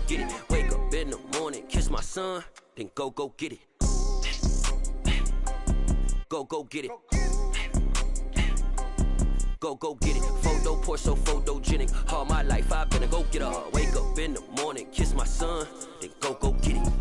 get it. Wake up in the morning, kiss my son, then go get it. Go get it. Go get it. Photo poor, so photogenic. All my life I've been a go-getter. Wake up in the morning, kiss my son, then go get it.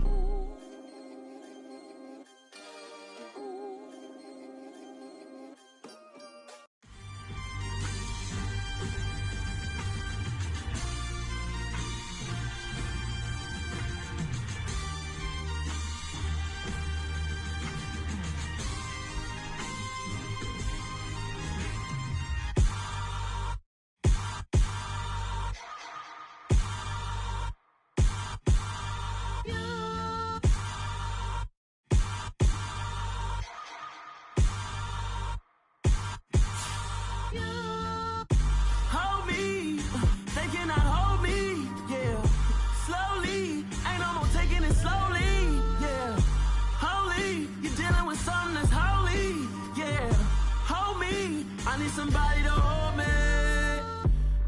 Somebody to hold me.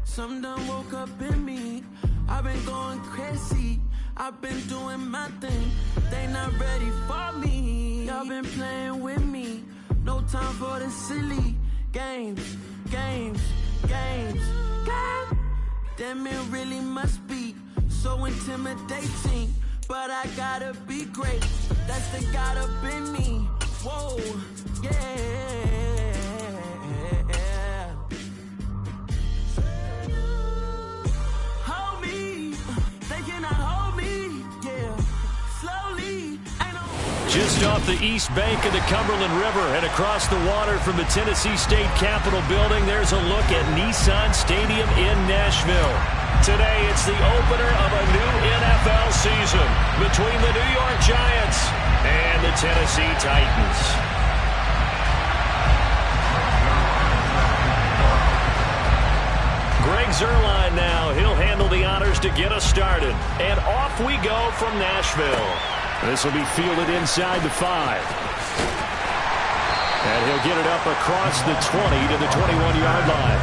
Some done woke up in me. I've been going crazy. I've been doing my thing. They not ready for me. Y'all been playing with me. No time for the silly games. Damn, it really must be so intimidating. But I gotta be great. That's the God up in me. Whoa, yeah. Just off the east bank of the Cumberland River and across the water from the Tennessee State Capitol building, there's a look at Nissan Stadium in Nashville. Today, it's the opener of a new NFL season between the New York Giants and the Tennessee Titans. Greg Zuerlein now. He'll handle the honors to get us started. And off we go from Nashville. This will be fielded inside the 5. And he'll get it up across the 20 to the 21-yard line.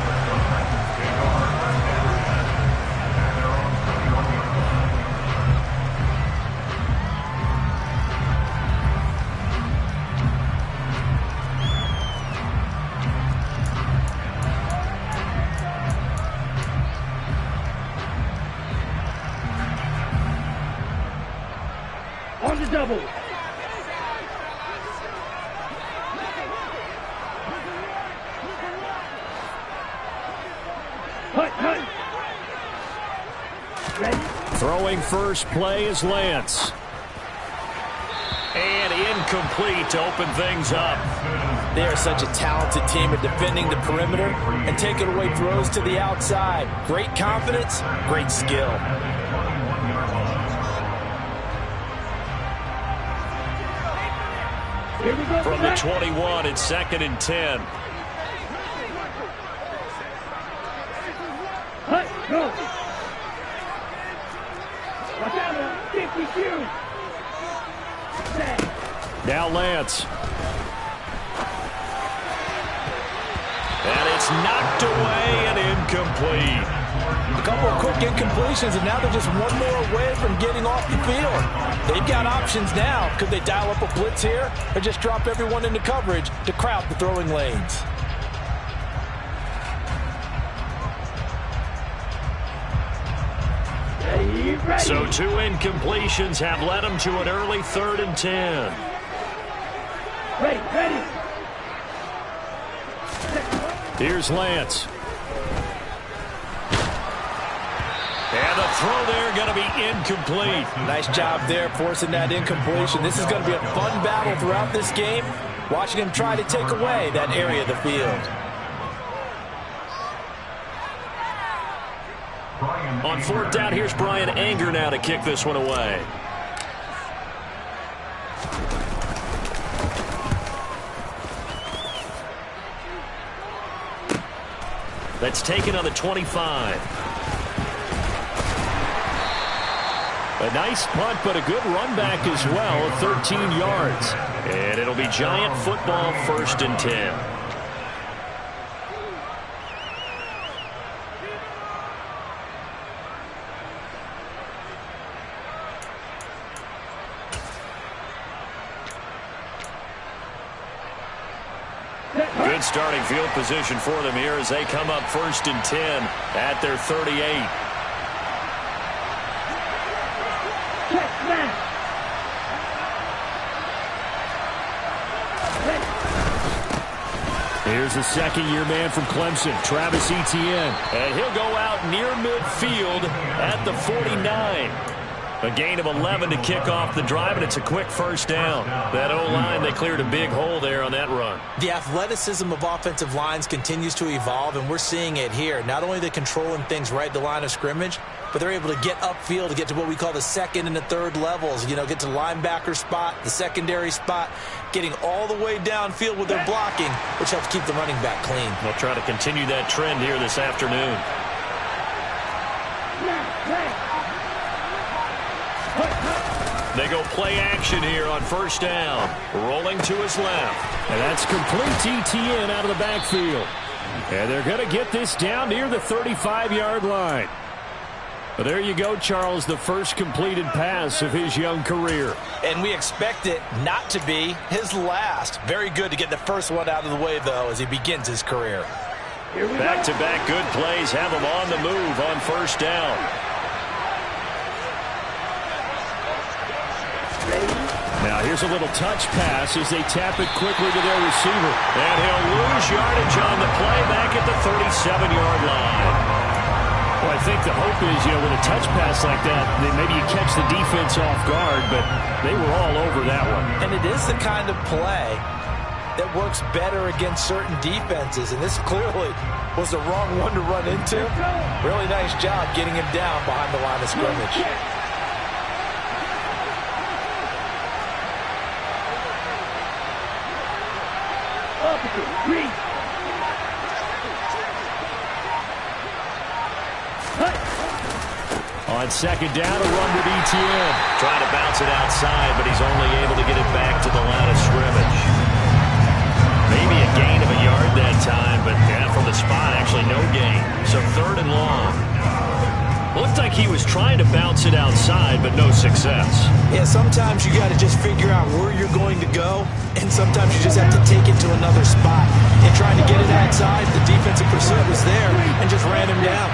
On the double. Hut. Ready? Throwing first play is Lance. And incomplete to open things up. They are such a talented team at defending the perimeter and taking away throws to the outside. Great confidence, great skill. From the 21, it's 2nd and 10. Go. Watch out, 52. Now Lance. And it's knocked away and incomplete. A couple of quick incompletions, and now they're just one more away from getting off the field. They've got options now. Could they dial up a blitz here or just drop everyone into coverage to crowd the throwing lanes? So 2 incompletions have led them to an early 3rd and 10. Ready. Here's Lance. And the throw there going to be incomplete. Nice job there forcing that incompletion. This is going to be a fun battle throughout this game. Watching him try to take away that area of the field. On 4th down, here's Brian Anger now to kick this one away. That's taken on the 25. A nice punt, but a good run back as well, 13 yards. And it'll be Giant football, 1st and 10. Good starting field position for them here as they come up 1st and 10 at their 38. Here's the second-year man from Clemson, Travis Etienne. And he'll go out near midfield at the 49. A gain of 11 to kick off the drive, and it's a quick first down. That O-line, they cleared a big hole there on that run. The athleticism of offensive lines continues to evolve, and we're seeing it here. Not only are they controlling things right at the line of scrimmage, but they're able to get upfield to get to what we call the second and the third levels. You know, get to the linebacker spot, the secondary spot, getting all the way downfield with their blocking, which helps keep the running back clean. They'll try to continue that trend here this afternoon. They go play action here on first down. Rolling to his left. And that's complete to Etienne out of the backfield. And they're going to get this down near the 35-yard line. But there you go, Charles, the first completed pass of his young career. And we expect it not to be his last. Very good to get the first one out of the way, though, as he begins his career. Back-to-back good plays have him on the move on first down. Now here's a little touch pass as they tap it quickly to their receiver. And he'll lose yardage on the play back at the 37-yard line. Well, I think the hope is, you know, with a touch pass like that, maybe you catch the defense off guard, but they were all over that one. And it is the kind of play that works better against certain defenses, and this clearly was the wrong one to run into. Really nice job getting him down behind the line of scrimmage. On second down, a run with Etienne. Trying to bounce it outside, but he's only able to get it back to the line of scrimmage. Maybe a gain of a yard that time, but from the spot, actually no gain. So 3rd and long. Looked like he was trying to bounce it outside, but no success. Yeah, sometimes you got to just figure out where you're going to go, and sometimes you just have to take it to another spot. And trying to get it outside, the defensive pursuit was there and just ran him down.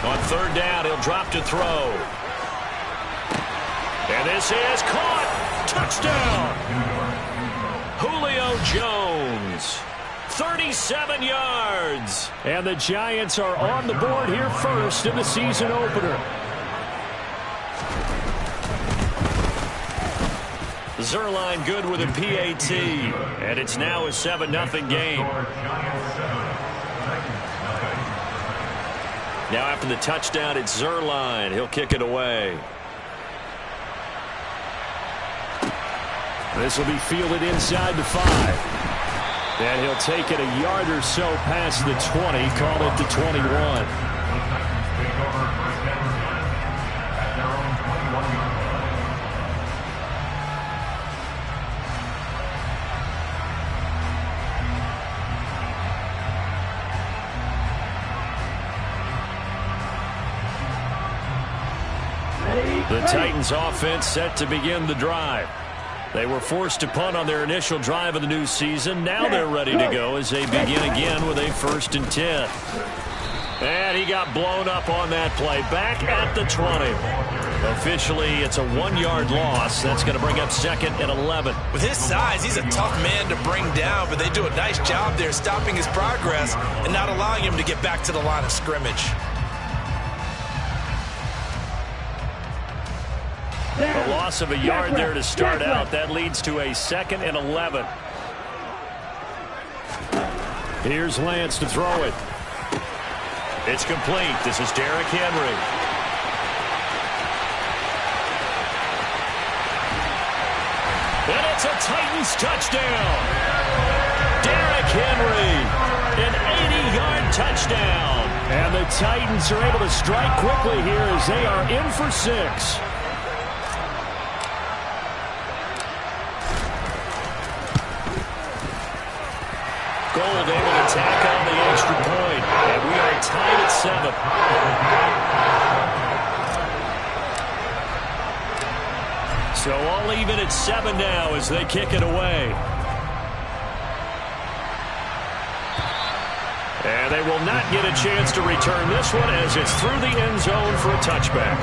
On 3rd down, he'll drop to throw. And this is caught. Touchdown. Julio Jones. 37 yards. And the Giants are on the board here first in the season opener. Zerline good with a PAT. And it's now a 7-0 game. Now after the touchdown, it's Zerline. He'll kick it away. This will be fielded inside the 5. And he'll take it a yard or so past the 20, call it the 21. The Titans offense set to begin the drive. They were forced to punt on their initial drive of the new season. Now they're ready to go as they begin again with a 1st and 10. And he got blown up on that play. Back at the 20. Officially, it's a 1-yard loss. That's going to bring up 2nd and 11. With his size, he's a tough man to bring down, but they do a nice job there stopping his progress and not allowing him to get back to the line of scrimmage. A loss of a yard there to start out. That leads to a 2nd and 11. Here's Lance to throw it. It's complete. This is Derrick Henry. And it's a Titans touchdown. Derrick Henry, an 80-yard touchdown. And the Titans are able to strike quickly here as they are in for 6. Gold able to tack on the extra point, and we are tied at 7. even at 7 now as they kick it away. And they will not get a chance to return this one as it's through the end zone for a touchback.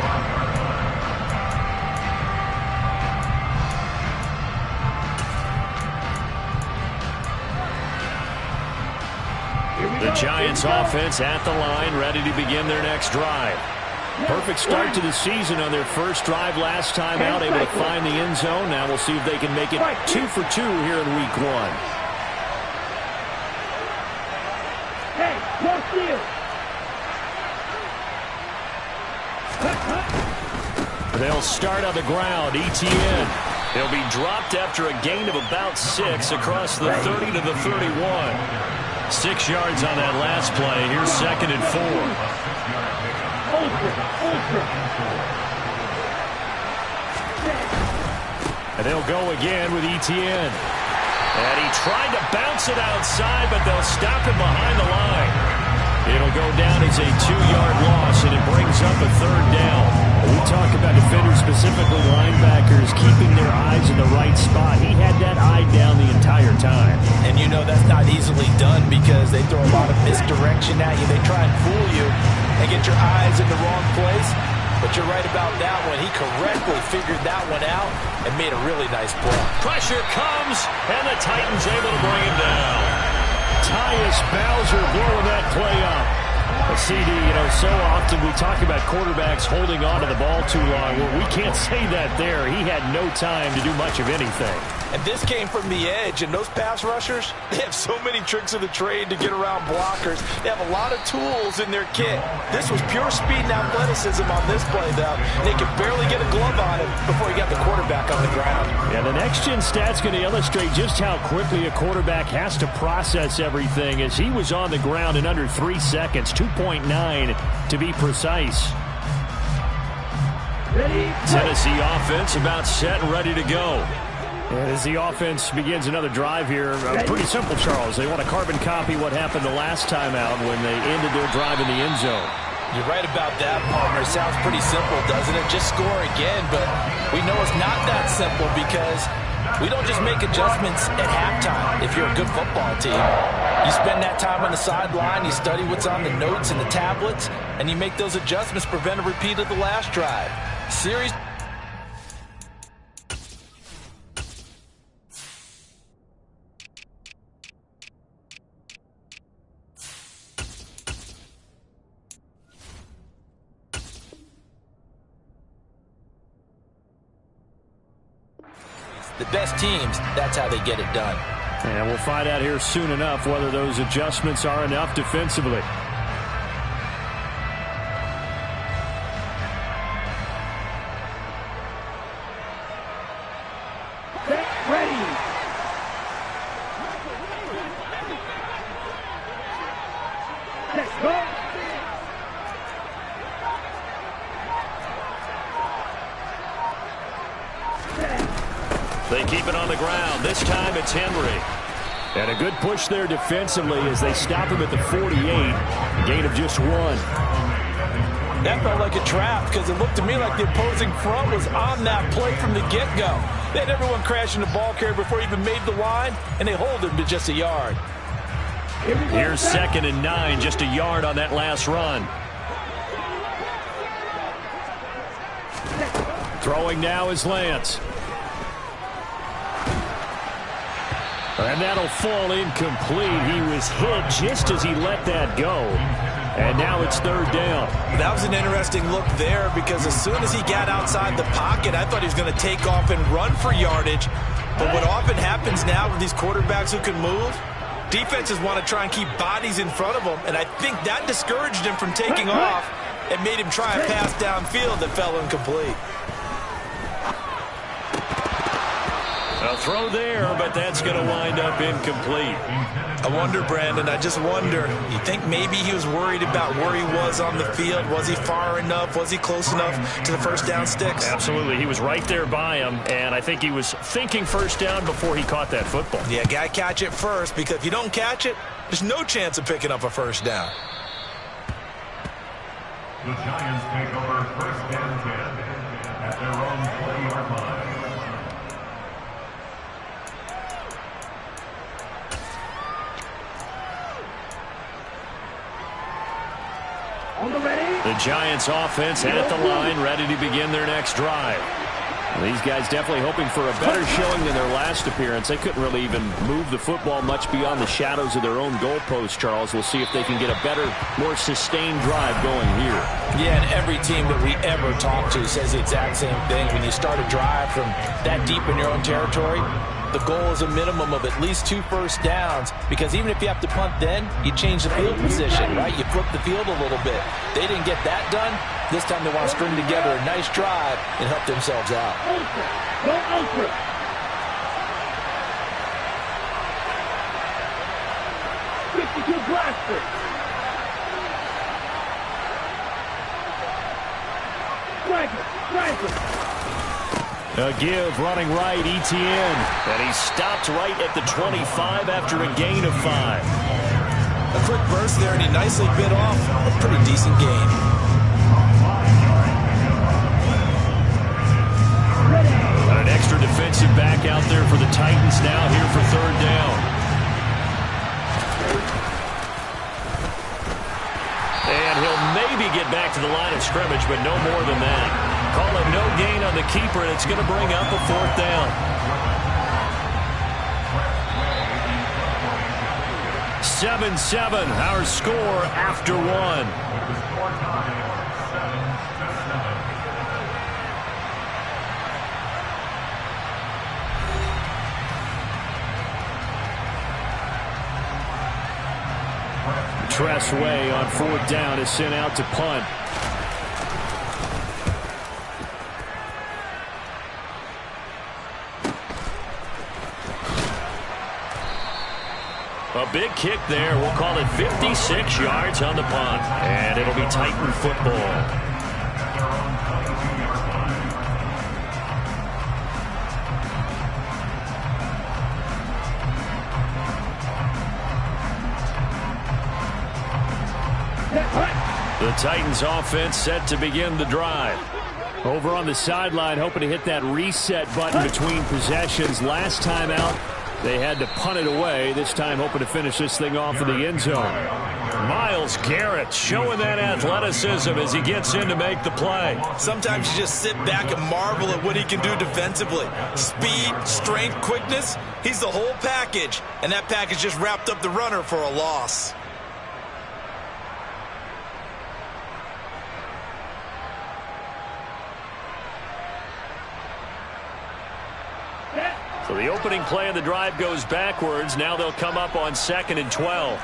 The Giants offense at the line, ready to begin their next drive. Perfect start to the season on their first drive last time out, able to find the end zone. Now we'll see if they can make it 2 for 2 here in week 1. Hey, no steal. They'll start on the ground. Etienne. He'll be dropped after a gain of about 6 across the 30 to the 31. 6 yards on that last play. Here's 2nd and 4. And they'll go again with Etienne. And he tried to bounce it outside, but they'll stop him behind the line. It'll go down as a 2-yard loss, and it brings up a 3rd down. We talk about defenders, specifically linebackers, keeping their eyes in the right spot. He had that eye down the entire time. And you know that's not easily done because they throw a lot of misdirection at you. They try and fool you and get your eyes in the wrong place. But you're right about that one. He correctly figured that one out and made a really nice play. Pressure comes, and the Titans able to bring him down. Tyus Bowser blowing that play up. A CD, so often we talk about quarterbacks holding on to the ball too long. Well, we can't say that there. He had no time to do much of anything. And this came from the edge, and those pass rushers, they have so many tricks of the trade to get around blockers. They have a lot of tools in their kit. This was pure speed and athleticism on this play, though. They could barely get a glove on him before he got the quarterback on the ground. Yeah, the next-gen stat's going to illustrate just how quickly a quarterback has to process everything as he was on the ground in under 3 seconds, 2.9 to be precise. Tennessee offense about set and ready to go. And as the offense begins another drive here, pretty simple, Charles. They want to carbon copy what happened the last time out when they ended their drive in the end zone. You're right about that, Palmer. It sounds pretty simple, doesn't it? Just score again, but we know it's not that simple because we don't just make adjustments at halftime if you're a good football team. You spend that time on the sideline, you study what's on the notes and the tablets, and you make those adjustments to prevent a repeat of the last drive. Series. The best teams, that's how they get it done. And we'll find out here soon enough whether those adjustments are enough defensively. Get ready. Let's go. They keep it on the ground. This time it's Henry. And a good push there defensively as they stop him at the 48. Gain of just 1. That felt like a trap because it looked to me like the opposing front was on that play from the get-go. They had everyone crashing the ball carrier before he even made the line, and they hold him to just a yard. Here's 2nd and 9, just a yard on that last run. Throwing now is Lance. And that'll fall incomplete. He was hit just as he let that go. And now it's 3rd down. That was an interesting look there because as soon as he got outside the pocket, I thought he was going to take off and run for yardage. But what often happens now with these quarterbacks who can move, defenses want to try and keep bodies in front of them. And I think that discouraged him from taking off and made him try a pass downfield that fell incomplete. A throw there, but that's going to wind up incomplete. I wonder, Brandon, I just wonder, you think maybe he was worried about where he was on the field? Was he far enough? Was he close enough to the first down sticks? Absolutely. He was right there by him, and I think he was thinking first down before he caught that football. Yeah, got to catch it first, because if you don't catch it, there's no chance of picking up a first down. The Giants take over 1st and 10 at their own 20-yard line. On the ready. The Giants offense at the line, ready to begin their next drive. These guys definitely hoping for a better showing than their last appearance. They couldn't really even move the football much beyond the shadows of their own goalpost, Charles. We'll see if they can get a better, more sustained drive going here. Yeah, and every team that we ever talk to says the exact same thing. When you start a drive from that deep in your own territory, the goal is a minimum of at least 2 first downs, because even if you have to punt then, you change the field position, right? You flip the field a little bit. They didn't get that done. This time they want to string together a nice drive and help themselves out. Ultra. Go ultra. Blaster. Striker. A give running right, ETN. And he stopped right at the 25 after a gain of 5. A quick burst there, and he nicely bit off a pretty decent gain. An extra defensive back out there for the Titans now here for 3rd down. And he'll maybe get back to the line of scrimmage, but no more than that. Call it no gain on the keeper, and it's going to bring up a 4th down. 7-7, our score after 1. Tressway on 4th down is sent out to punt. A big kick there. We'll call it 56 yards on the punt. And it'll be Titan football. The Titans offense set to begin the drive. Over on the sideline, hoping to hit that reset button between possessions. Last time out, they had to punt it away. This time hoping to finish this thing off in the end zone. Myles Garrett showing that athleticism as he gets in to make the play. Sometimes you just sit back and marvel at what he can do defensively. Speed, strength, quickness, he's the whole package. And that package just wrapped up the runner for a loss. So the opening play of the drive goes backwards. Now they'll come up on 2nd and 12.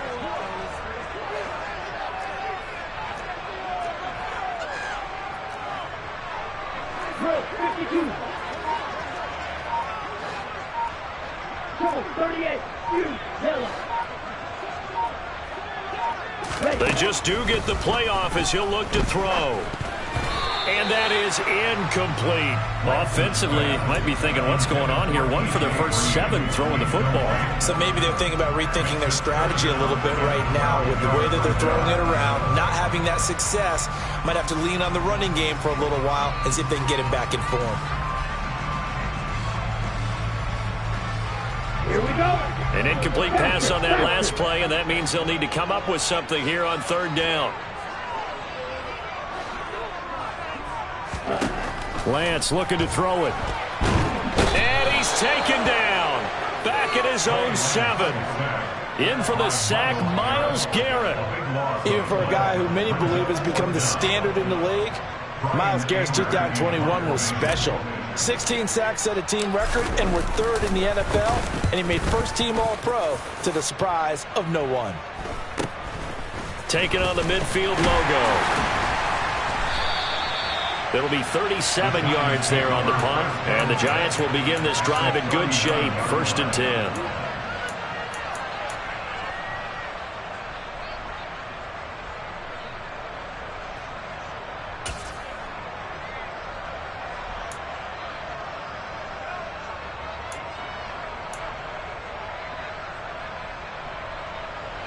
They just do get the playoff as he'll look to throw. And that is incomplete. Offensively, might be thinking, what's going on here? 1 for their first 7 throwing the football. So maybe they're thinking about rethinking their strategy a little bit right now with the way that they're throwing it around, not having that success. Might have to lean on the running game for a little while and see if they can get him back in form. Here we go. An incomplete pass on that last play, and that means they'll need to come up with something here on 3rd down. Lance looking to throw it. And he's taken down. Back at his own 7. In for the sack, Myles Garrett. Even for a guy who many believe has become the standard in the league, Myles Garrett's 2021 was special. 16 sacks set a team record, and we're 3rd in the NFL, and he made first-team All-Pro to the surprise of no one. Taking on the midfield logo. It'll be 37 yards there on the punt, and the Giants will begin this drive in good shape, 1st and 10.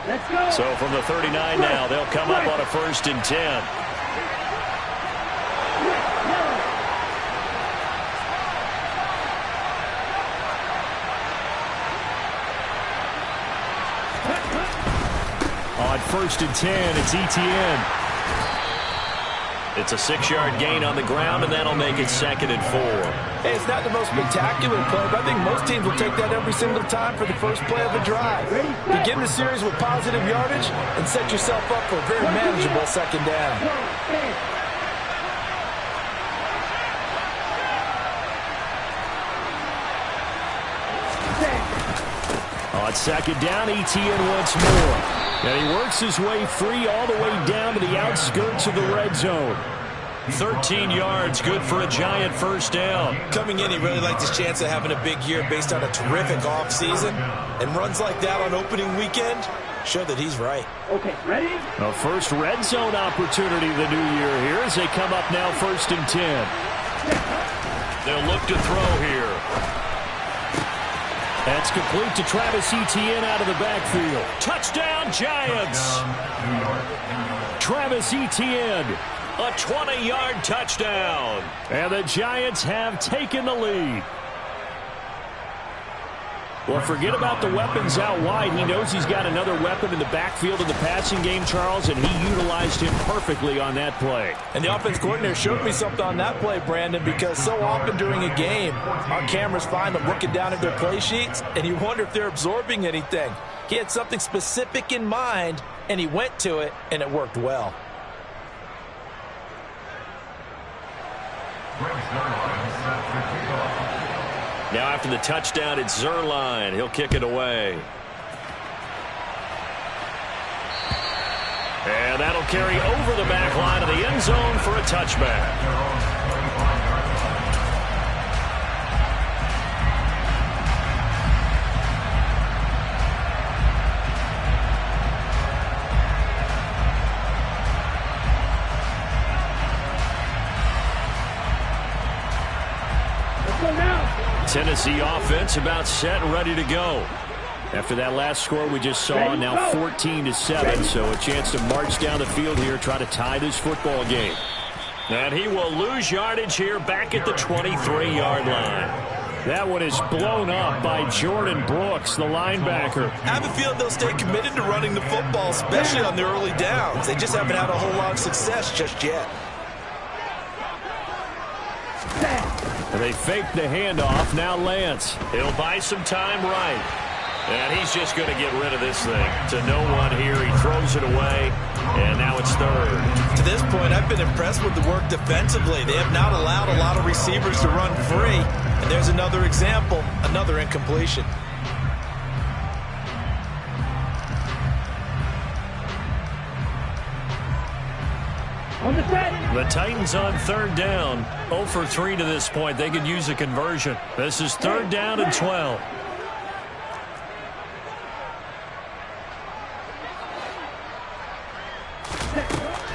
Let's go. So from the 39 now, they'll come up on a 1st and 10. On 1st and 10, it's ETN. It's a 6-yard gain on the ground, and that'll make it 2nd and 4. Hey, it's not the most spectacular play, but I think most teams will take that every single time for the first play of the drive. Begin the series with positive yardage and set yourself up for a very manageable 2nd down. On 2nd down, ETN once more. And he works his way free all the way down to the outskirts of the red zone. 13 yards, good for a giant first down. Coming in, he really liked his chance of having a big year based on a terrific offseason. And runs like that on opening weekend show that he's right. Okay, ready? A first red zone opportunity the new year here as they come up now 1st and 10. They'll look to throw here. That's complete to Travis Etienne out of the backfield. Touchdown, Giants! Travis Etienne, a 20-yard touchdown. And the Giants have taken the lead. Well, forget about the weapons out wide. He knows he's got another weapon in the backfield in the passing game, Charles, and he utilized him perfectly on that play. And the offense coordinator showed me something on that play, Brandon, because so often during a game, our cameras find them looking down at their play sheets, and you wonder if they're absorbing anything. He had something specific in mind, and he went to it, and it worked well. Now after the touchdown, it's Zerline. He'll kick it away. And that'll carry over the back line of the end zone for a touchback. Tennessee offense about set and ready to go. After that last score we just saw, now 14-7, so a chance to march down the field here, try to tie this football game. And he will lose yardage here back at the 23-yard line. That one is blown up by Jordan Brooks, the linebacker. I have a feeling they'll stay committed to running the football, especially on the early downs. They just haven't had a whole lot of success just yet. They fake the handoff. Now Lance. He'll buy some time right. And he's just going to get rid of this thing. To no one here. He throws it away. And now it's 3rd. To this point, I've been impressed with the work defensively. They have not allowed a lot of receivers to run free. And there's another example, another incompletion. The Titans on 3rd down. 0 for 3 to this point. They could use a conversion. This is 3rd down and 12.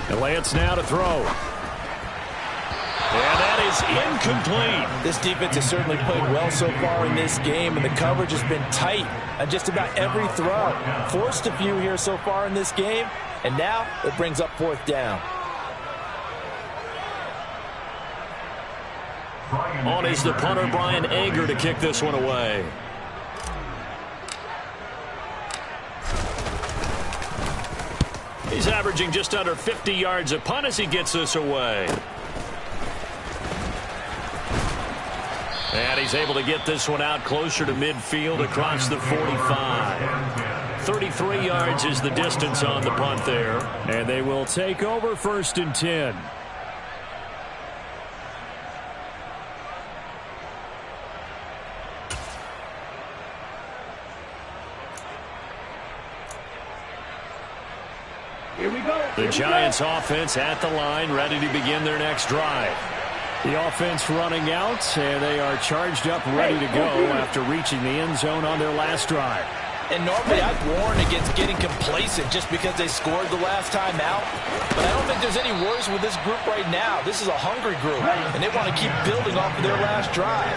And Lance now to throw. And that is incomplete. This defense has certainly played well so far in this game, and the coverage has been tight on just about every throw. Forced a few here so far in this game, and now it brings up 4th down. On is the punter, Brian Ager, to kick this one away. He's averaging just under 50 yards a punt as he gets this away. And he's able to get this one out closer to midfield across the 45. 33 yards is the distance on the punt there. And they will take over 1st and 10. The Giants offense at the line, ready to begin their next drive. The offense running out, and they are charged up, ready to go after reaching the end zone on their last drive. And normally I'd warn against getting complacent just because they scored the last time out. But I don't think there's any worries with this group right now. This is a hungry group, and they want to keep building off of their last drive.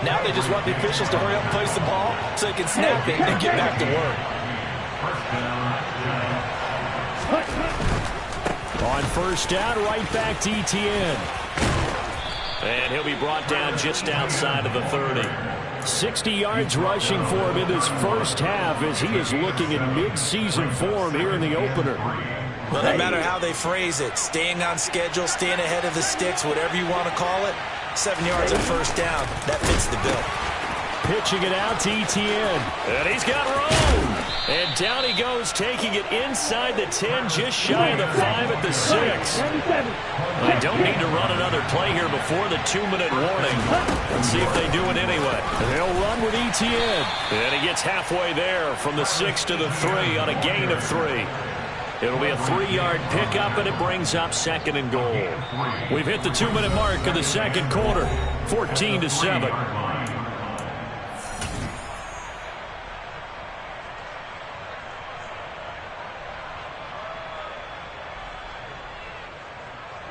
Now they just want the officials to hurry up and place the ball so they can snap it and get back to work. On 1st down, right back to Etienne. And he'll be brought down just outside of the 30. 60 yards rushing for him in this first half as he is looking in mid-season form here in the opener. Well, no matter how they phrase it, staying on schedule, staying ahead of the sticks, whatever you want to call it, 7 yards at first down, that fits the bill. Pitching it out to Etienne. And he's got room. And down he goes, taking it inside the 10, just shy of the 5 at the 6. They don't need to run another play here before the 2-minute warning. Let's see if they do it anyway. They'll run with Etienne. And he gets halfway there from the 6 to the 3 on a gain of 3. It'll be a 3-yard pickup, and it brings up 2nd and goal. We've hit the 2-minute mark of the second quarter, 14-7.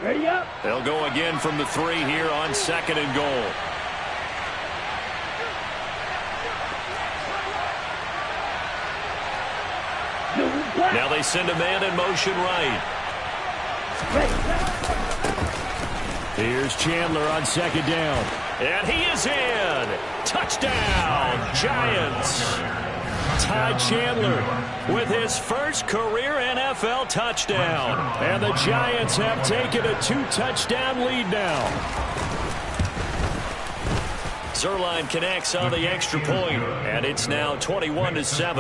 Ready up. They'll go again from the 3 here on 2nd and goal. Now they send a man in motion right. Here's Chandler on 2nd down. And he is in. Touchdown, Giants. Ty Chandler with his first career NFL touchdown. And the Giants have taken a 2-touchdown lead now. Zerline connects on the extra point, and it's now 21-7.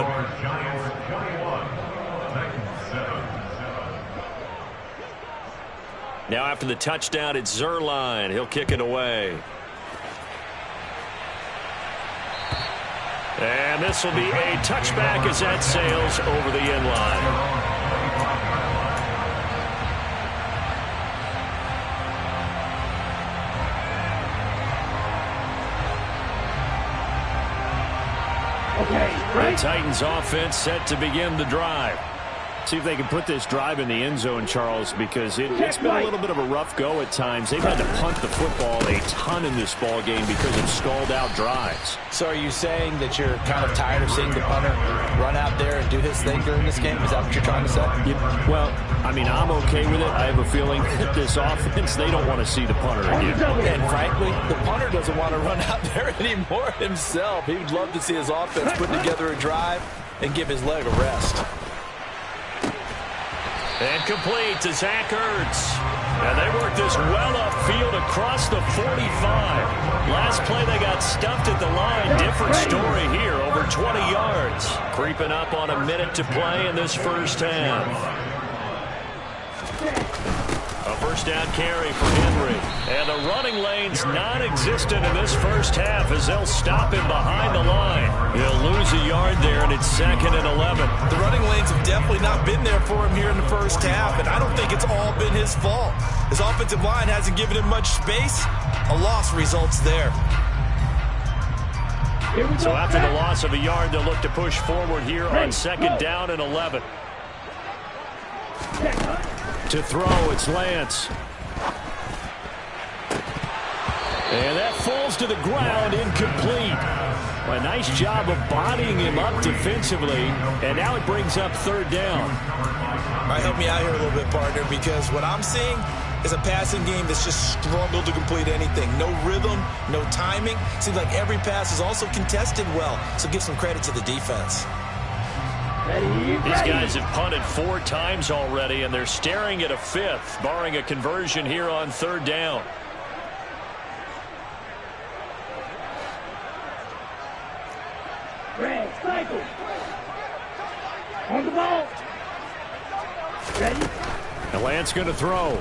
Now after the touchdown, it's Zerline. He'll kick it away. And this will be a touchback as that sails over the end line. Okay, the Titans offense set to begin the drive. See if they can put this drive in the end zone, Charles, because it's been a little bit of a rough go at times. They've had to punt the football a ton in this ball game because of stalled-out drives. So are you saying that you're kind of tired of seeing the punter run out there and do his thing during this game? Is that what you're trying to say? Yeah, well, I mean, I'm okay with it. I have a feeling that this offense, they don't want to see the punter again. And frankly, the punter doesn't want to run out there anymore himself. He would love to see his offense put together a drive and give his leg a rest. And complete to Zach Ertz. And they work this well upfield across the 45. Last play they got stuffed at the line. Different story here, over 20 yards. Creeping up on a minute to play in this first half. A first down carry for Henry. And the running lane's non-existent in this first half as they'll stop him behind the line. He'll lose a yard there, and it's 2nd and 11. The running lanes have definitely not been there for him here in the first half, and I don't think it's all been his fault. His offensive line hasn't given him much space. A loss results there. So after the loss of a yard, they'll look to push forward here on 2nd down and 11. To throw, it's Lance. And that falls to the ground, incomplete. A nice job of bodying him up defensively, and now it brings up 3rd down. All right, help me out here a little bit, partner, because what I'm seeing is a passing game that's just struggled to complete anything. No rhythm, no timing. Seems like every pass is also contested well, so give some credit to the defense. These guys have punted 4 times already, and they're staring at a 5th, barring a conversion here on 3rd down. Red, cycle. On the ball. Ready? And Lance going to throw.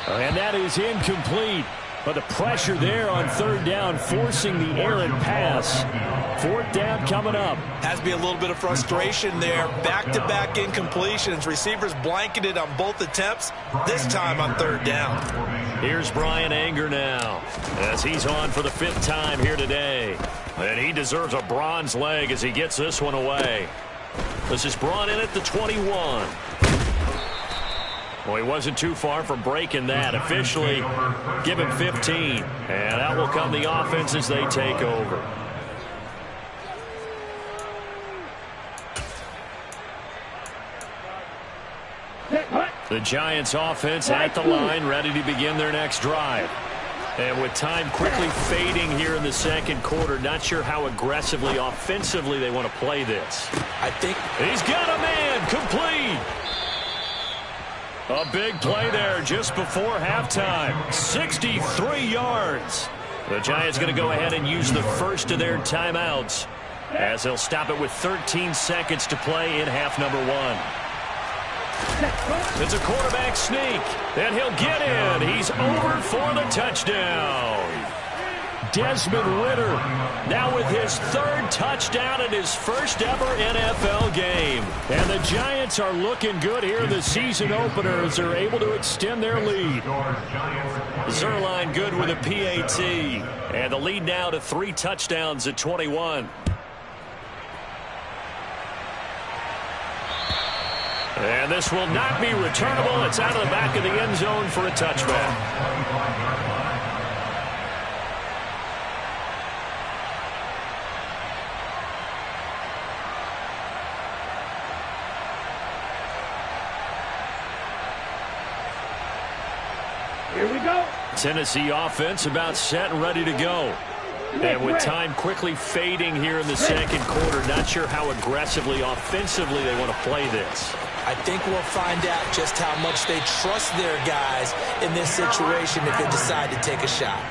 And that is incomplete. But the pressure there on 3rd down, forcing the errant pass. 4th down coming up. Has to be a little bit of frustration there. Back-to-back incompletions. Receivers blanketed on both attempts, this time on 3rd down. Here's Brian Anger now, as he's on for the 5th time here today. And he deserves a bronze leg as he gets this one away. This is brought in at the 21. Well, he wasn't too far from breaking that. Officially, give him 15. And out will come the offense as they take over. The Giants offense at the line, ready to begin their next drive. And with time quickly fading here in the second quarter, not sure how aggressively, offensively they want to play this. I think he's got a man complete. A big play there just before halftime. 63 yards. The Giants going to go ahead and use the first of their timeouts as they'll stop it with 13 seconds to play in half number 1. It's a quarterback sneak, and he'll get in. He's over for the touchdown. Desmond Ridder now with his 3rd touchdown in his first ever NFL game. And the Giants are looking good here in the season opener as they're able to extend their lead. Zerline good with a PAT. And the lead now to 3 touchdowns at 21. And this will not be returnable. It's out of the back of the end zone for a touchback. Here we go. Tennessee offense about set and ready to go. And with time quickly fading here in the second quarter, not sure how aggressively, offensively they want to play this. I think we'll find out just how much they trust their guys in this situation if they decide to take a shot.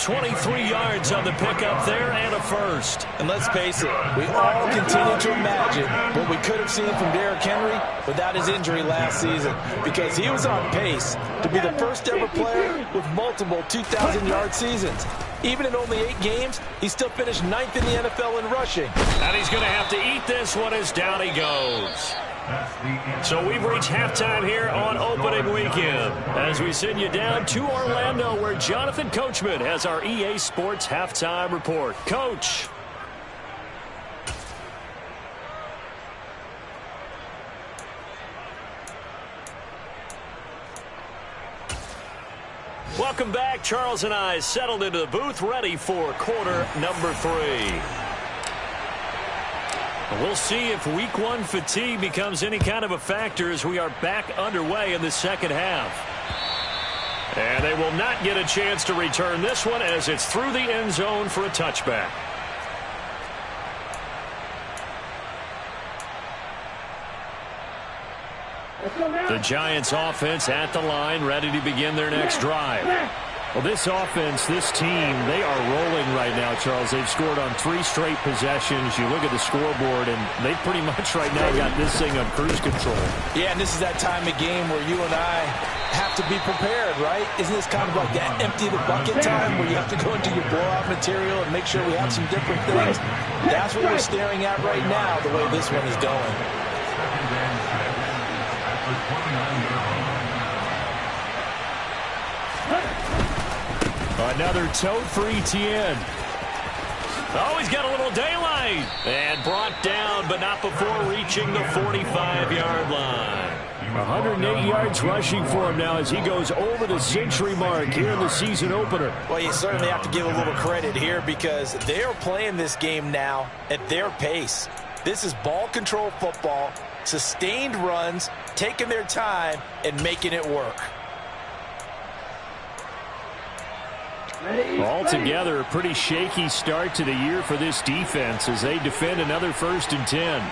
23 yards on the pickup there and a first. And let's face it, we all continue to imagine what we could have seen from Derrick Henry without his injury last season, because he was on pace to be the first ever player with multiple 2,000-yard seasons. Even in only 8 games, he still finished 9th in the NFL in rushing. And he's going to have to eat this one as down he goes. So we've reached halftime here on opening weekend as we send you down to Orlando, where Jonathan Coachman has our EA Sports halftime report. Coach. Welcome back. Charles and I settled into the booth, ready for quarter number 3. We'll see if week 1 fatigue becomes any kind of a factor as we are back underway in the second half. And they will not get a chance to return this one as it's through the end zone for a touchback. The Giants offense at the line, ready to begin their next drive. Well, this offense, this team, they are rolling right now, Charles. They've scored on 3 straight possessions. You look at the scoreboard, and they pretty much right now got this thing on cruise control. Yeah, and this is that time of game where you and I have to be prepared, right? Isn't this kind of like that empty the bucket time where you have to go into your blowout material and make sure we have some different things? That's what we're staring at right now, the way this one is going. Another tote for Etienne. Oh, he's got a little daylight. And brought down, but not before reaching the 45-yard line. 108 yards rushing for him now as he goes over the century mark here in the season opener. Well, you certainly have to give a little credit here because they are playing this game now at their pace. This is ball control football, sustained runs, taking their time, and making it work. Altogether, a pretty shaky start to the year for this defense as they defend another 1st and 10.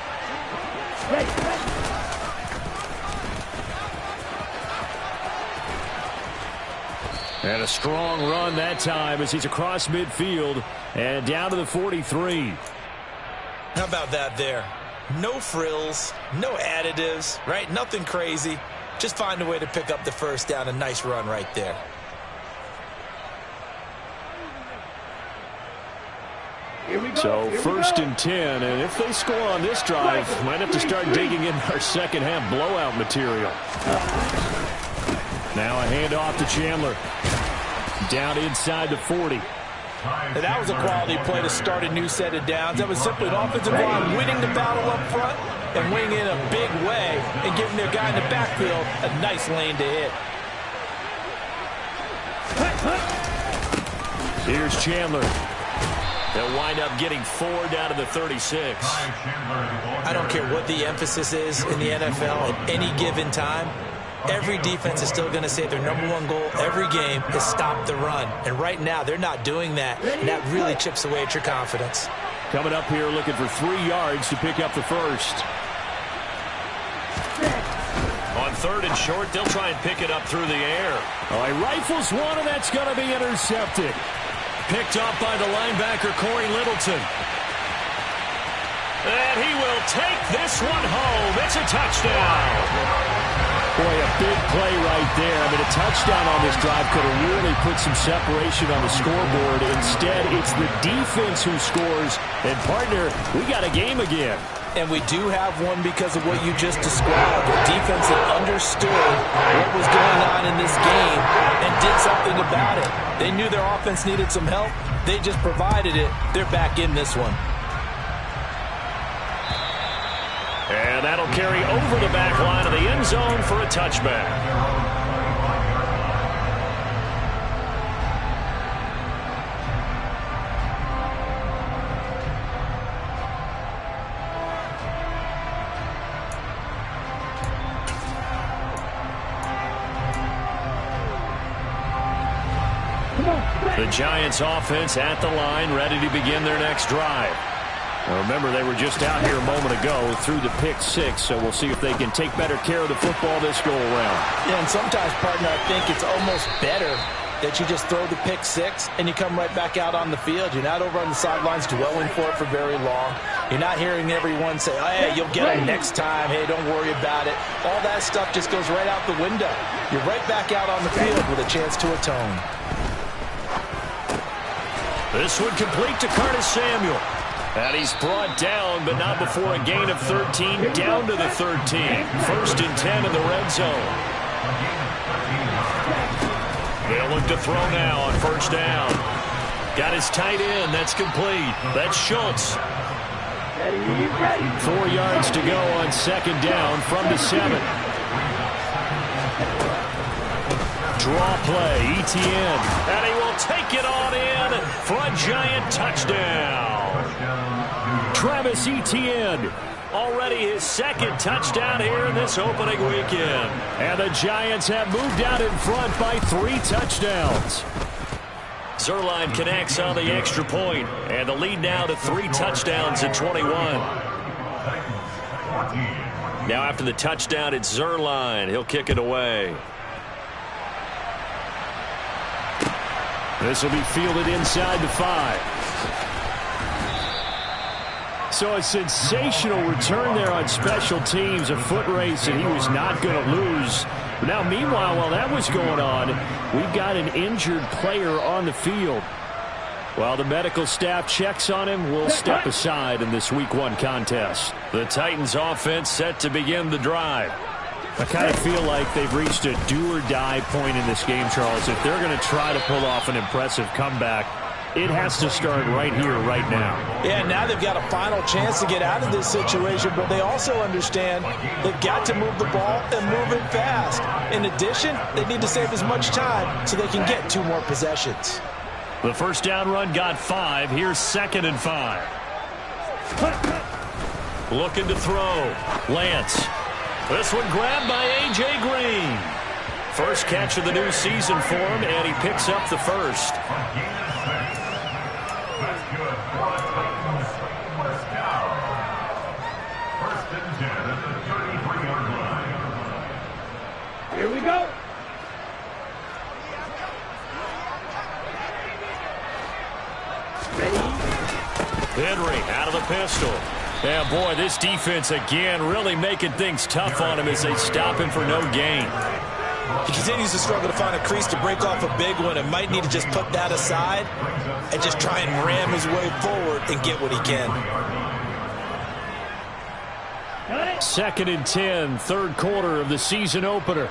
And a strong run that time as he's across midfield and down to the 43. How about that there? No frills, no additives, right? Nothing crazy. Just find a way to pick up the first down. A nice run right there. So 1st and 10, and if they score on this drive, might have to start digging in our second half blowout material. Now a handoff to Chandler. Down inside the 40. And that was a quality play to start a new set of downs. That was simply an offensive line winning the battle up front and winning in a big way and giving their guy in the backfield a nice lane to hit. Here's Chandler. They'll wind up getting 4 down to the 36. I don't care what the emphasis is in the NFL at any given time. Every defense is still going to say their #1 goal every game is stop the run. And right now, they're not doing that. And that really chips away at your confidence. Coming up here looking for 3 yards to pick up the first. 3rd and short. They'll try and pick it up through the air. Oh, he rifles one, and that's going to be intercepted. Picked off by the linebacker, Corey Littleton. And he will take this one home. It's a touchdown. Boy, a big play right there. I mean, a touchdown on this drive could have really put some separation on the scoreboard. Instead, it's the defense who scores. And, partner, we got a game again. And we do have one because of what you just described. The defense that understood what was going on in this game and did something about it. They knew their offense needed some help. They just provided it. They're back in this one. And that'll carry over the back line of the end zone for a touchback. The Giants offense at the line, ready to begin their next drive. Now remember, they were just out here a moment ago through the pick 6, so we'll see if they can take better care of the football this go-around. Yeah, and sometimes, partner, I think it's almost better that you just throw the pick 6 and you come right back out on the field. You're not over on the sidelines dwelling for it for very long. You're not hearing everyone say, oh, hey, you'll get them next time. Hey, don't worry about it. All that stuff just goes right out the window. You're right back out on the field with a chance to atone. This one complete to Curtis Samuel. And he's brought down, but not before a gain of 13, down to the 13. 1st and 10 in the red zone. They'll look to throw now on 1st down. Got his tight end. That's complete. That's Schultz. 4 yards to go on 2nd down from the 7. Draw play, Etienne. And he will take it on in for a Giant touchdown. Travis Etienne. Already his 2nd touchdown here in this opening weekend. And the Giants have moved out in front by 3 touchdowns. Zuerlein connects on the extra point, and the lead now to 3 touchdowns at 21. Now after the touchdown, it's Zuerlein. He'll kick it away. This will be fielded inside the 5. So a sensational return there on special teams, a foot race that he was not going to lose. But now, meanwhile, while that was going on, we've got an injured player on the field. While the medical staff checks on him, we'll step aside in this Week 1 contest. The Titans offense set to begin the drive. I kind of feel like they've reached a do-or-die point in this game, Charles. If they're going to try to pull off an impressive comeback, it has to start right here, right now. Yeah, now they've got a final chance to get out of this situation, but they also understand they've got to move the ball and move it fast. In addition, they need to save as much time so they can get 2 more possessions. The 1st down run got 5. Here's 2nd and 5. Looking to throw. Lance. This one grabbed by A.J. Green. First catch of the new season for him, and he picks up the 1st. Here we go. Ready? Henry out of the pistol. Yeah, boy, this defense again really making things tough on him as they stop him for no gain. He continues to struggle to find a crease to break off a big one and might need to just put that aside and just try and ram his way forward and get what he can. 2nd and 10, 3rd quarter of the season opener.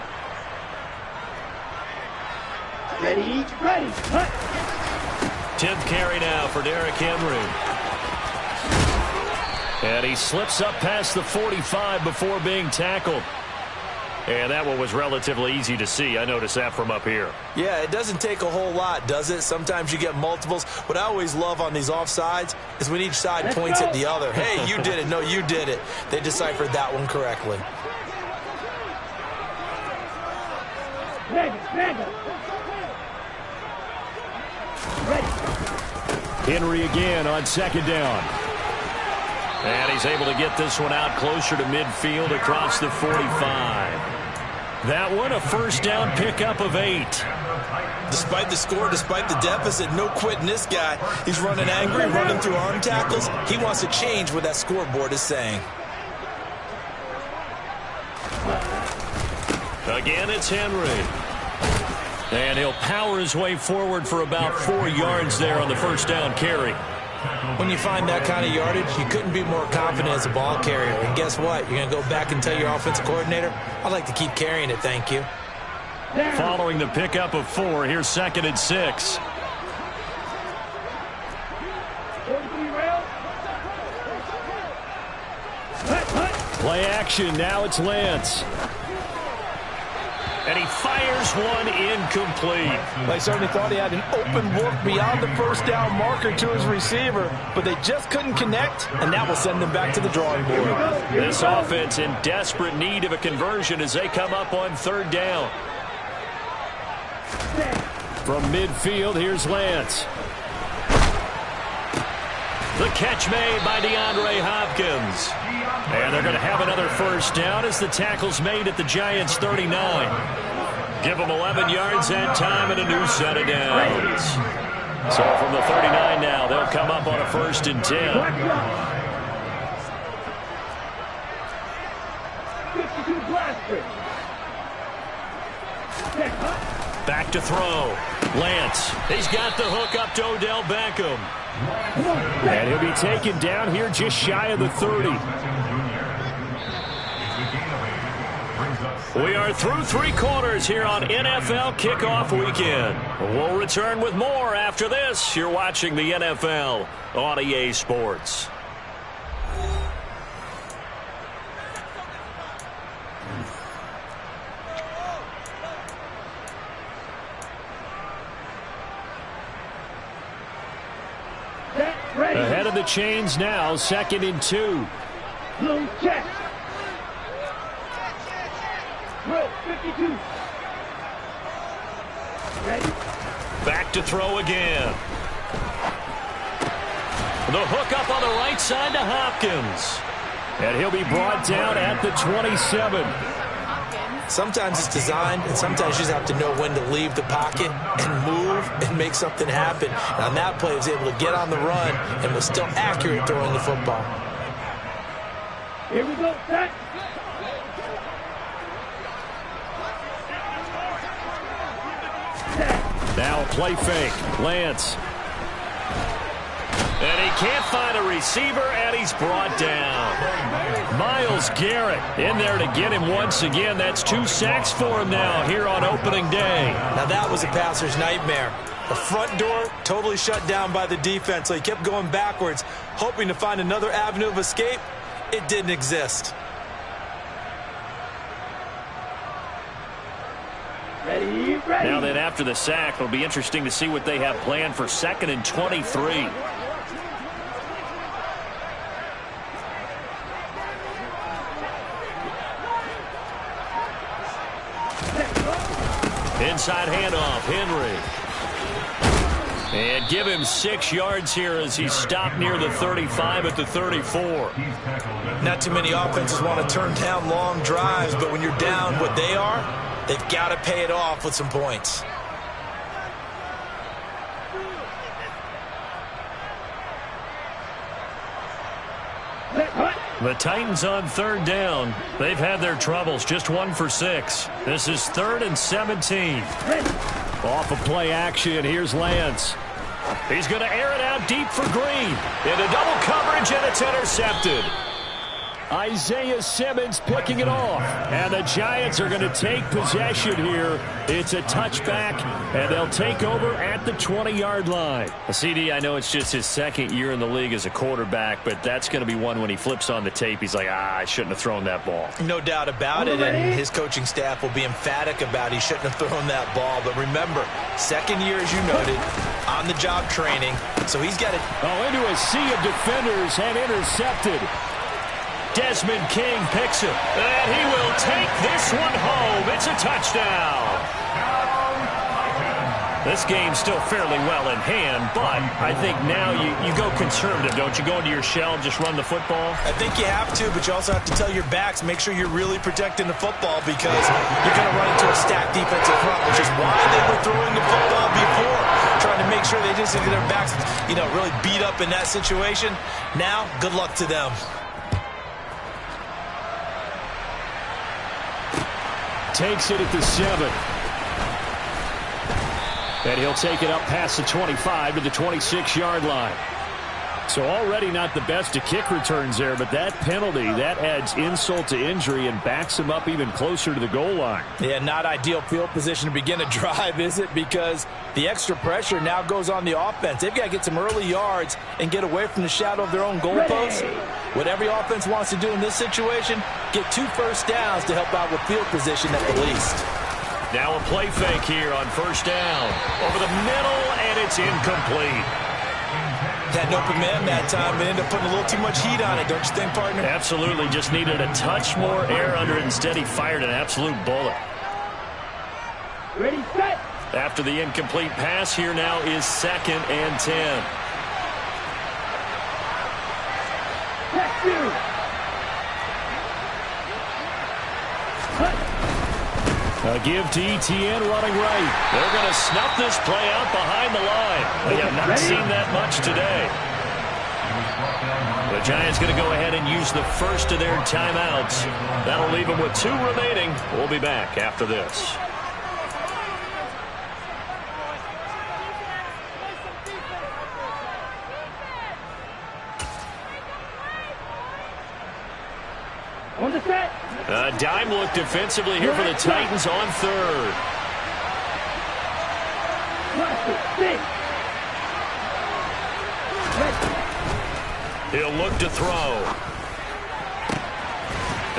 Ready, ready, cut. 10th carry now for Derrick Henry. And he slips up past the 45 before being tackled. And that one was relatively easy to see. I noticed that from up here. Yeah, it doesn't take a whole lot, does it? Sometimes you get multiples. What I always love on these offsides is when each side points at the other. Hey, you did it. No, you did it. They deciphered that one correctly. Henry again on 2nd down. And he's able to get this one out closer to midfield across the 45. That one, a first down pickup of 8. Despite the score, despite the deficit, no quitting this guy. He's running angry, running through arm tackles. He wants to change what that scoreboard is saying. Again, it's Henry. And he'll power his way forward for about 4 yards there on the first down carry. When you find that kind of yardage, you couldn't be more confident as a ball carrier. And guess what? You're going to go back and tell your offensive coordinator, I'd like to keep carrying it, thank you. Following the pickup of 4, here's 2nd and 6. Play action, now it's Lance. And he fires one incomplete. They certainly thought he had an open look beyond the first down marker to his receiver, but they just couldn't connect, and that will send them back to the drawing board. This offense in desperate need of a conversion as they come up on 3rd down. From midfield, here's Lance. The catch made by DeAndre Hopkins. And they're going to have another first down as the tackle's made at the Giants' 39. Give them 11 yards that time and a new set of downs. So from the 39 now, they'll come up on a 1st and 10. Back to throw. Lance. He's got the hook up to Odell Beckham. And he'll be taken down here just shy of the 30. We are through 3 quarters here on NFL Kickoff Weekend. We'll return with more after this. You're watching the NFL on EA Sports. Ahead of the chains now, 2nd and 2. Blue check. Throw, 52. Ready? Back to throw again. The hook up on the right side to Hopkins. And he'll be brought down at the 27. Sometimes it's designed, and sometimes you just have to know when to leave the pocket and move and make something happen. And on that play, he was able to get on the run and was still accurate throwing the football. Here we go, set. Now a play fake. Lance. And he can't find a receiver, and he's brought down. Myles Garrett in there to get him once again. That's 2 sacks for him now here on opening day. Now that was a passer's nightmare. The front door totally shut down by the defense, so he kept going backwards, hoping to find another avenue of escape. It didn't exist. Ready, ready. Now then, after the sack, it'll be interesting to see what they have planned for 2nd and 23. Inside handoff, Henry. And give him 6 yards here as he's stopped near the 35 at the 34. Not too many offenses want to turn down long drives, but when you're down what they are, they've got to pay it off with some points. The Titans on 3rd down. They've had their troubles, just 1 for 6. This is 3rd and 17. Off of play action, here's Lance. He's going to air it out deep for Green. Into double coverage, and it's intercepted. Isaiah Simmons picking it off. And the Giants are going to take possession here. It's a touchback, and they'll take over at the 20-yard line. CD, I know it's just his 2nd year in the league as a quarterback, but that's going to be one when he flips on the tape. He's like, I shouldn't have thrown that ball. No doubt about it, and his coaching staff will be emphatic about he shouldn't have thrown that ball. But remember, 2nd year, as you noted, on-the-job training, so he's got it. Into a sea of defenders and intercepted. Desmond King picks it, and he will take this one home. It's a touchdown. This game's still fairly well in hand, but I think now you go conservative, don't you? Go into your shell and just run the football? I think you have to, but you also have to tell your backs, make sure you're really protecting the football because you're going to run into a stacked defensive front, which is why they were throwing the football before, trying to make sure they just get their backs, really beat up in that situation. Now, good luck to them. Takes it at the 7. And he'll take it up past the 25 to the 26-yard line. So already not the best of kick returns there, but that penalty, that adds insult to injury and backs him up even closer to the goal line. Yeah, not ideal field position to begin a drive, is it? Because the extra pressure now goes on the offense. They've got to get some early yards and get away from the shadow of their own goalposts. What every offense wants to do in this situation, get 2 first downs to help out with field position at the least. Now a play fake here on first down. Over the middle, and it's incomplete. Had an open man that time, but ended up putting a little too much heat on it, don't you think, partner? Absolutely. Just needed a touch more air under it. Instead, he fired an absolute bullet. Ready, set. After the incomplete pass, here now is 2nd and 10. Check you. A give to Etienne running right. They're going to snuff this play out behind the line. They have not seen that much today. The Giants going to go ahead and use the first of their timeouts. That'll leave them with 2 remaining. We'll be back after this. On the set. A dime look defensively here for the Titans on 3rd. He'll look to throw.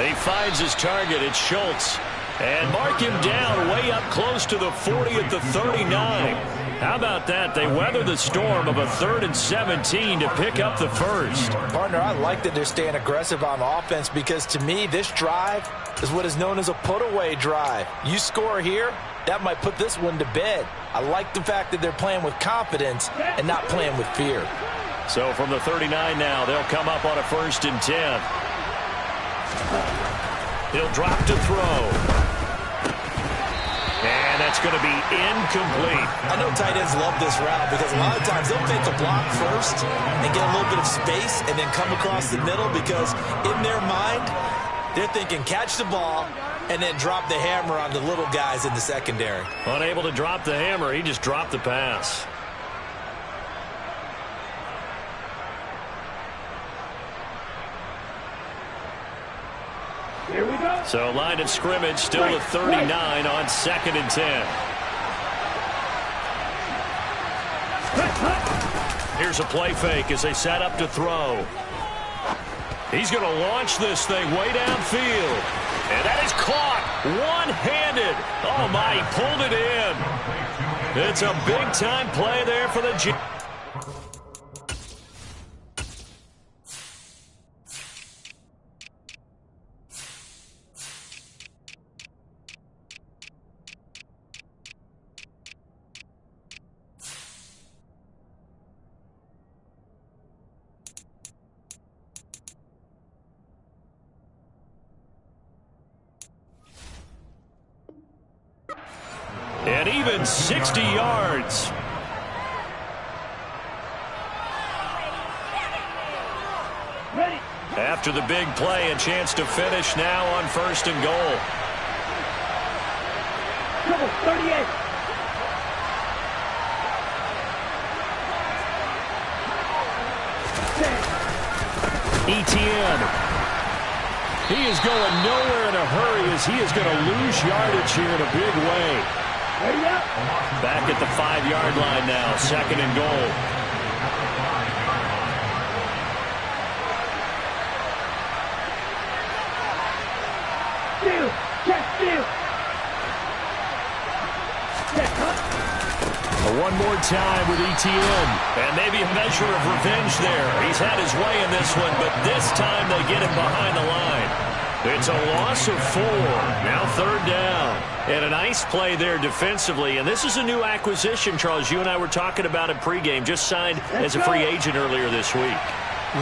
He finds his target. It's Schultz. And mark him down way up close to the 40 at the 39. How about that? They weather the storm of a 3rd and 17 to pick up the first. Partner, I like that they're staying aggressive on offense because to me, this drive is what is known as a put-away drive. You score here, that might put this one to bed. I like the fact that they're playing with confidence and not playing with fear. So from the 39 now, they'll come up on a 1st and 10. He'll drop to throw. And that's going to be incomplete. I know tight ends love this route because a lot of times they'll fake a block first and get a little bit of space and then come across the middle because in their mind, they're thinking catch the ball and then drop the hammer on the little guys in the secondary. Unable to drop the hammer, he just dropped the pass. Here we go. So line of scrimmage still at 39 on 2nd and 10. Here's a play fake as they set up to throw. He's going to launch this thing way downfield. And that is caught one-handed. Oh, my, he pulled it in. It's a big-time play there for the Giants. And even 60 yards. Ready. After the big play, a chance to finish now on 1st and goal. Trouble, 38. Etienne. He is going nowhere in a hurry as he is going to lose yardage here in a big way. Ready up. Back at the 5-yard line now, 2nd and goal. Steal. Check, steal. Check, huh? One more time with Etienne. And maybe a measure of revenge there. He's had his way in this one, but this time they get him behind the line. It's a loss of 4. Now 3rd down. And a nice play there defensively. And this is a new acquisition, Charles. You and I were talking about it pregame. Just signed as a free agent earlier this week.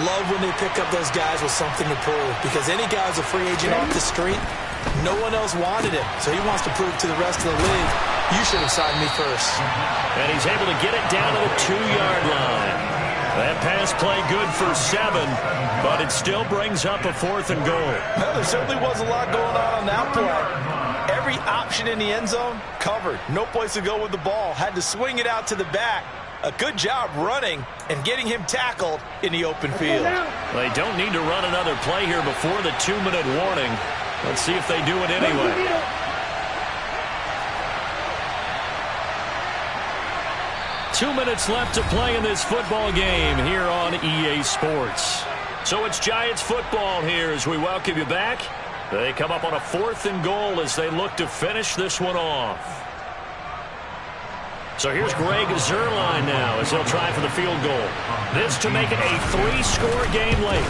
Love when they pick up those guys with something to prove. Because any guy's a free agent off the street, no one else wanted him. So he wants to prove to the rest of the league, you should have signed me first. And he's able to get it down to the 2-yard line. That pass play good for 7, but it still brings up a 4th and goal. Well, there certainly was a lot going on that play. Every option in the end zone covered. No place to go with the ball. Had to swing it out to the back. A good job running and getting him tackled in the open field. They don't need to run another play here before the 2-minute warning. Let's see if they do it anyway. Two minutes left to play in this football game here on EA Sports. So it's Giants football here as we welcome you back. They come up on a 4th and goal as they look to finish this one off. So here's Greg Zuerlein now as he'll try for the field goal. This to make it a 3-score game late.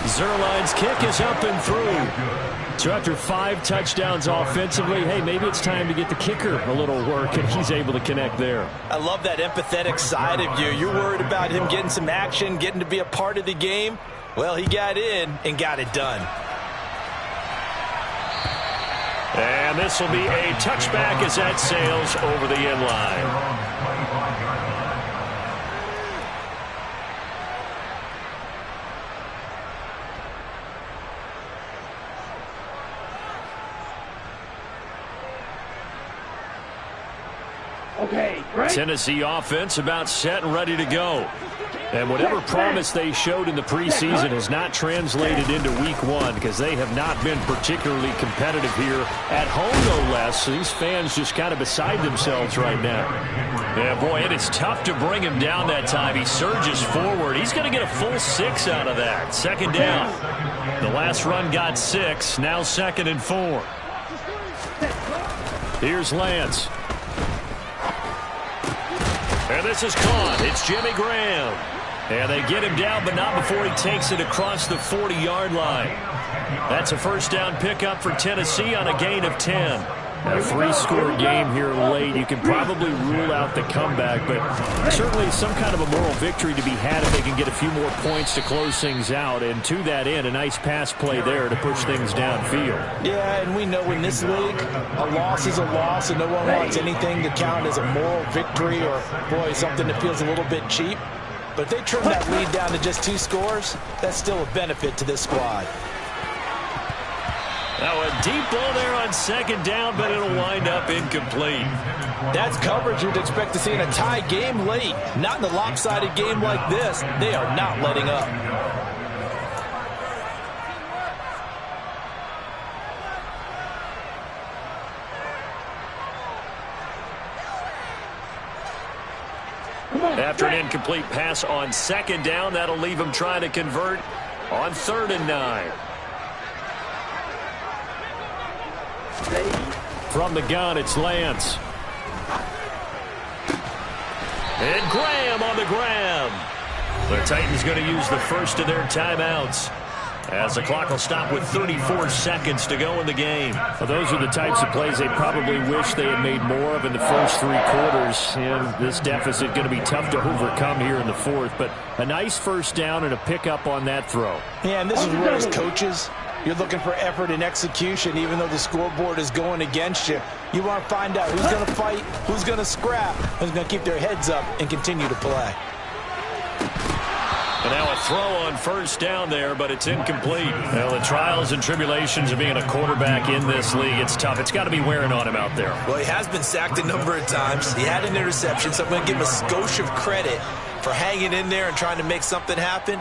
Zuerlein's kick is up and through. So after 5 touchdowns offensively, hey, maybe it's time to get the kicker a little work, and he's able to connect there. I love that empathetic side of you. You're worried about him getting some action, getting to be a part of the game. Well, he got in and got it done. And this will be a touchback as that sails over the end line. Okay, great. Tennessee offense about set and ready to go. And whatever promise they showed in the preseason has not translated into week 1 because they have not been particularly competitive here at home, no less. So these fans just kind of beside themselves right now. Yeah, boy, it is tough to bring him down that time. He surges forward. He's going to get a full 6 out of that. 2nd down. The last run got 6. Now 2nd and 4. Here's Lance. And this is caught. It's Jimmy Graham. And they get him down, but not before he takes it across the 40-yard line. That's a 1st down pickup for Tennessee on a gain of 10. A 3-score game here late. You can probably rule out the comeback, but certainly some kind of a moral victory to be had if they can get a few more points to close things out. And to that end, a nice pass play there to push things downfield. Yeah, and we know in this league, a loss is a loss, and no one wants anything to count as a moral victory or, boy, something that feels a little bit cheap. But if they trim that lead down to just 2 scores, that's still a benefit to this squad. Now a deep ball there on 2nd down, but it'll wind up incomplete. That's coverage you'd expect to see in a tie game late. Not in a lopsided game like this. They are not letting up. After an incomplete pass on 2nd down, that'll leave him trying to convert on 3rd and 9. From the gun, it's Lance. And Graham on the ground. The Titans going to use the first of their timeouts as the clock will stop with 34 seconds to go in the game. Well, those are the types of plays they probably wish they had made more of in the first 3 quarters. And this deficit going to be tough to overcome here in the 4th. But a nice 1st down and a pickup on that throw. Yeah, and this is where as coaches, you're looking for effort and execution, even though the scoreboard is going against you. You want to find out who's going to fight, who's going to scrap, who's going to keep their heads up and continue to play. And now a throw on 1st down there, but it's incomplete. Well, the trials and tribulations of being a quarterback in this league, it's tough. It's got to be wearing on him out there. Well, he has been sacked a number of times. He had an interception, so I'm going to give him a skosh of credit for hanging in there and trying to make something happen,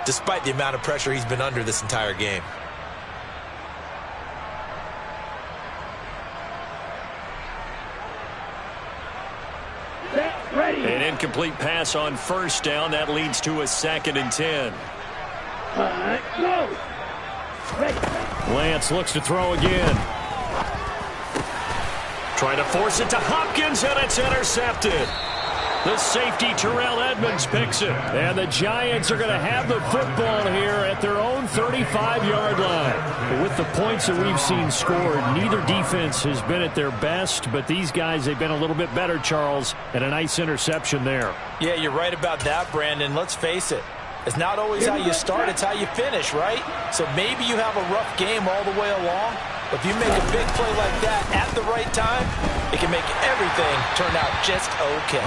despite the amount of pressure he's been under this entire game. An incomplete pass on 1st down. That leads to a 2nd and 10. Go. Lance looks to throw again. Trying to force it to Hopkins, and it's intercepted. The safety, Terrell Edmonds, picks it. And the Giants are going to have the football here at their own 35-yard line. With the points that we've seen scored, neither defense has been at their best, but these guys, they've been a little bit better, Charles, and a nice interception there. Yeah, you're right about that, Brandon. Let's face it. It's not always how you start, it's how you finish, right? So maybe you have a rough game all the way along, but if you make a big play like that at the right time, it can make everything turn out just okay.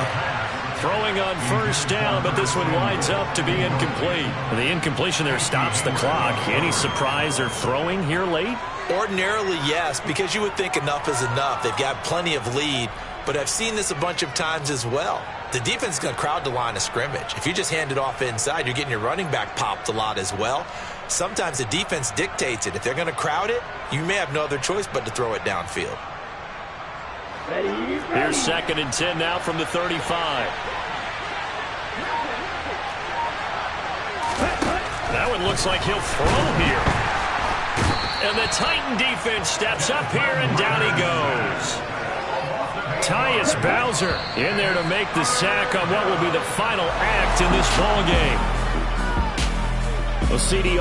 Throwing on first down, but this one winds up to be incomplete. And the incompletion there stops the clock. Any surprise they're throwing here late? Ordinarily, yes, because you would think enough is enough. They've got plenty of lead, but I've seen this a bunch of times as well. The defense is going to crowd the line of scrimmage. If you just hand it off inside, you're getting your running back popped a lot as well. Sometimes the defense dictates it. If they're going to crowd it, you may have no other choice but to throw it downfield. Here's 2nd and 10 now from the 35. That one looks like he'll throw here. And the Titan defense steps up here, and down he goes. Tyus Bowser in there to make the sack on what will be the final act in this ball game. Well, CD